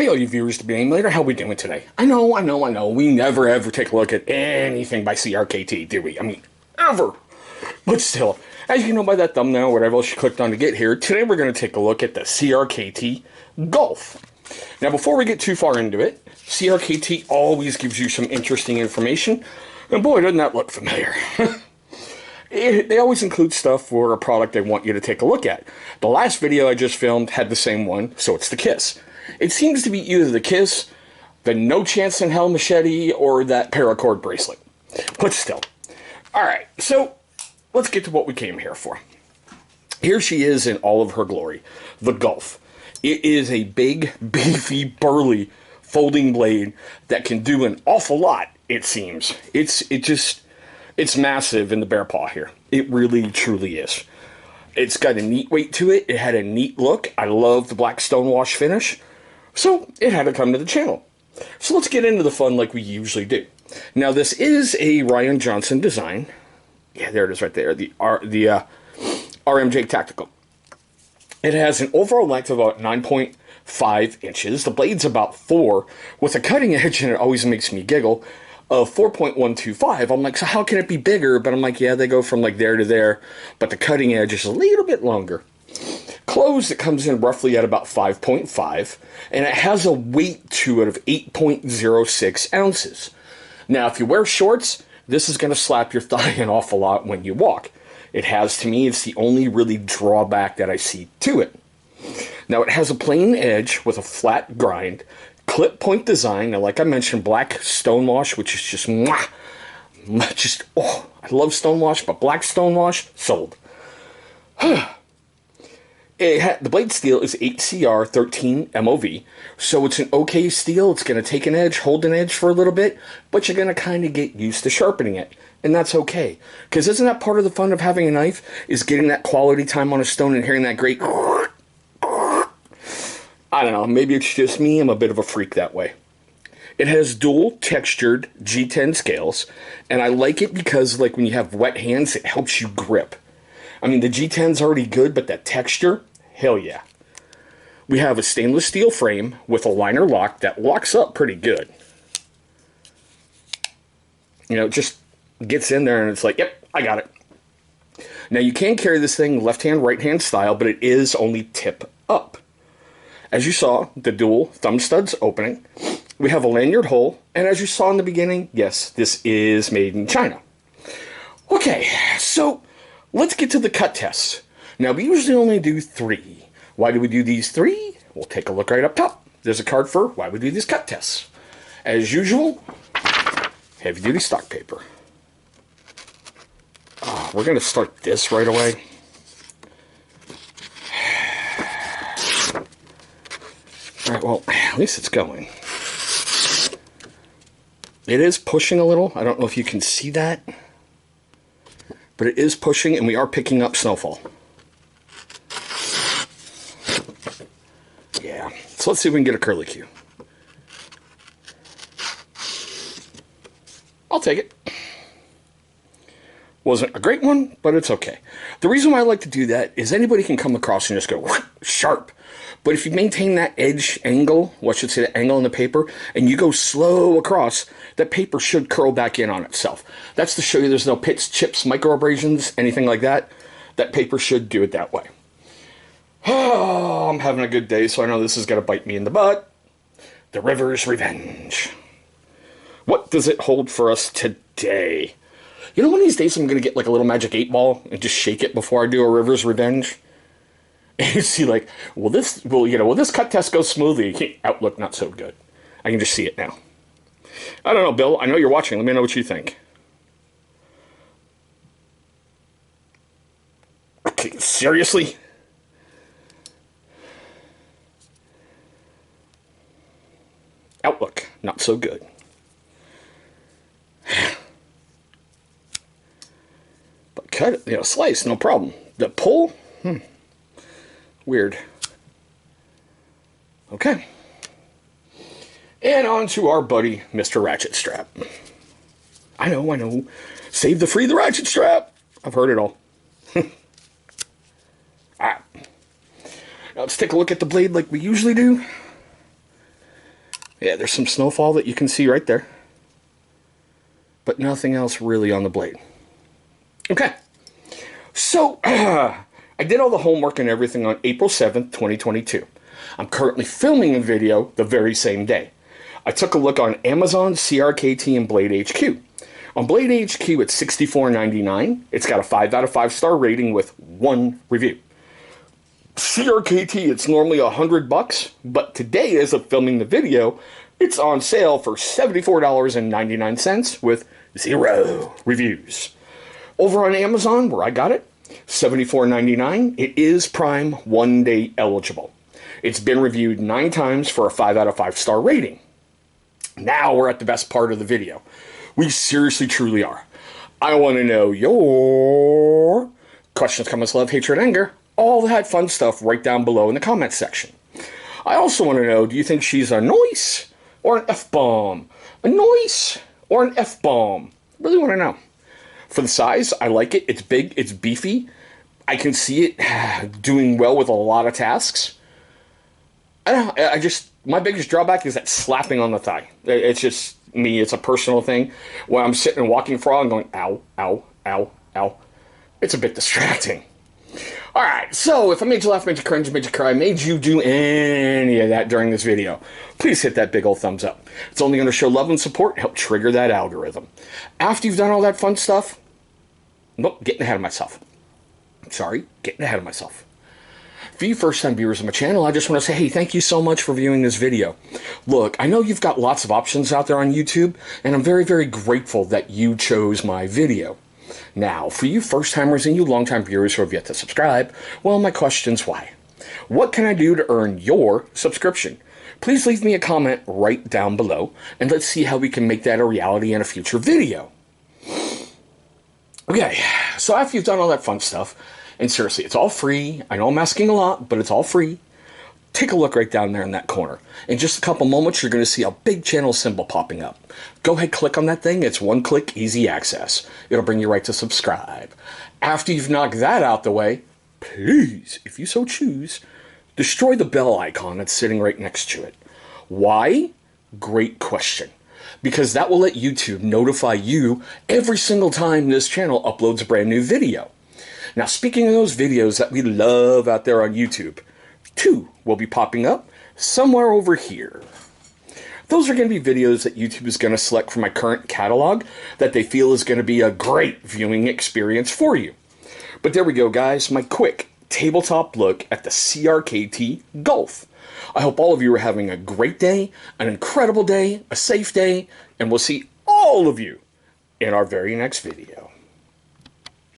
Hey all you viewers to be named later, how we doing today? I know, we never ever take a look at anything by CRKT, do we? I mean, ever. But still, as you can know by that thumbnail, whatever else you clicked on to get here, today we're going to take a look at the CRKT Gulf. Now before we get too far into it, CRKT always gives you some interesting information, and boy doesn't that look familiar. They always include stuff for a product they want you to take a look at. The last video I just filmed had the same one, so it's the Kiss. It seems to be either the Kiss, the No Chance in Hell machete, or that paracord bracelet. But still. Alright, so let's get to what we came here for. Here she is in all of her glory, the Gulf. It is a big, beefy, burly folding blade that can do an awful lot, it seems. It's massive in the bear paw here. It really, truly is. It's got a neat weight to it. It had a neat look. I love the black stonewash finish. So it had to come to the channel. So let's get into the fun like we usually do. Now this is a Ryan Johnson design. Yeah, there it is right there. The RMJ Tactical. It has an overall length of about 9.5 inches. The blade's about 4 with a cutting edge, and it always makes me giggle, of 4.125. I'm like, so how can it be bigger? But I'm like, yeah, they go from like there to there, but the cutting edge is a little bit longer. Closed, it comes in roughly at about 5.5, and it has a weight to it of 8.06 ounces. Now, if you wear shorts, this is going to slap your thigh an awful lot when you walk. It has, to me, it's the only really drawback that I see to it. Now, it has a plain edge with a flat grind, clip point design. Now, like I mentioned, black stonewash, which is just, mwah, oh, I love stonewash, but black stonewash, sold. The blade steel is 8CR 13 MOV, so it's an okay steel. It's going to take an edge, hold an edge for a little bit, but you're going to kind of get used to sharpening it, and that's okay. Because isn't that part of the fun of having a knife, is getting that quality time on a stone and hearing that great... I don't know, maybe it's just me. I'm a bit of a freak that way. It has dual textured G10 scales, and I like it because, like, when you have wet hands, it helps you grip. I mean, the G10's already good, but that texture, hell yeah. We have a stainless steel frame with a liner lock that locks up pretty good. You know, it just gets in there and it's like, yep, I got it. Now, you can carry this thing left-hand, right-hand style, but it is only tip up. As you saw, the dual thumb studs opening. We have a lanyard hole, and as you saw in the beginning, yes, this is made in China. Okay, so let's get to the cut tests. Now, we usually only do 3. Why do we do these 3? We'll take a look right up top. There's a card for why we do these cut tests. As usual, heavy-duty stock paper. We're going to start this right away. Alright, well, at least it's going. It is pushing a little. I don't know if you can see that, but it is pushing, and we are picking up snowfall. Yeah, so let's see if we can get a curlicue. I'll take it. Wasn't a great one, but it's okay. The reason why I like to do that is anybody can come across and just go sharp. But if you maintain that edge angle, what should say, the angle in the paper, and you go slow across, that paper should curl back in on itself. That's to show you there's no pits, chips, micro abrasions, anything like that. That paper should do it that way. Oh, I'm having a good day, so I know this is going to bite me in the butt. The River's Revenge. What does it hold for us today? You know, one of these days I'm going to get like a little magic 8-ball and just shake it before I do a River's Revenge. And you see, like, will this cut test go smoothly? Outlook not so good. I can just see it now. I don't know, Bill. I know you're watching. Let me know what you think. Okay, seriously? Outlook not so good. But cut it, slice, no problem. The pull, weird. Okay. And on to our buddy, Mr. Ratchet Strap. I know. Save the free the ratchet strap. I've heard it all. Alright. Now let's take a look at the blade like we usually do. Yeah, there's some snowfall that you can see right there. But nothing else really on the blade. Okay. So, I did all the homework and everything on April 7th, 2022. I'm currently filming a video the very same day. I took a look on Amazon, CRKT, and Blade HQ. On Blade HQ, it's $64.99. It's got a 5 out of 5 star rating with 1 review. CRKT, it's normally $100, but today, as of filming the video, it's on sale for $74.99 with 0 reviews. Over on Amazon, where I got it, $74.99. It is Prime 1-day eligible. It's been reviewed 9 times for a 5 out of 5 star rating. Now we're at the best part of the video. We seriously, truly are. I want to know your questions, comments, love, hatred, anger, all that fun stuff right down below in the comments section. I also want to know, do you think she's a nice or an F-bomb? A nice or an F-bomb? Really want to know. For the size, I like it. It's big, it's beefy. I can see it doing well with a lot of tasks. I don't know, my biggest drawback is that slapping on the thigh. It's just me, it's a personal thing. When I'm sitting and walking for a while and going, ow, ow, ow, ow, it's a bit distracting. Alright, so if I made you laugh, made you cringe, made you cry, made you do any of that during this video, please hit that big old thumbs up. It's only going to show love and support and help trigger that algorithm. After you've done all that fun stuff, nope, getting ahead of myself. Sorry, getting ahead of myself. For you first-time viewers of my channel, I just want to say, hey, thank you so much for viewing this video. Look, I know you've got lots of options out there on YouTube, and I'm very, very grateful that you chose my video. Now, for you first-timers and you long-time viewers who have yet to subscribe, well, my question's why? What can I do to earn your subscription? Please leave me a comment right down below, and let's see how we can make that a reality in a future video. Okay, so after you've done all that fun stuff, and seriously, it's all free. I know I'm asking a lot, but it's all free. Take a look right down there in that corner. In just a couple moments, you're going to see a big channel symbol popping up. Go ahead, click on that thing. It's one click, easy access. It'll bring you right to subscribe. After you've knocked that out the way, please, if you so choose, destroy the bell icon that's sitting right next to it. Why? Great question. Because that will let YouTube notify you every single time this channel uploads a brand new video. Now, speaking of those videos that we love out there on YouTube, 2 will be popping up somewhere over here. Those are going to be videos that YouTube is going to select from my current catalog that they feel is going to be a great viewing experience for you. But there we go, guys, my quick tabletop look at the CRKT Gulf. I hope all of you are having a great day, an incredible day, a safe day, and we'll see all of you in our very next video.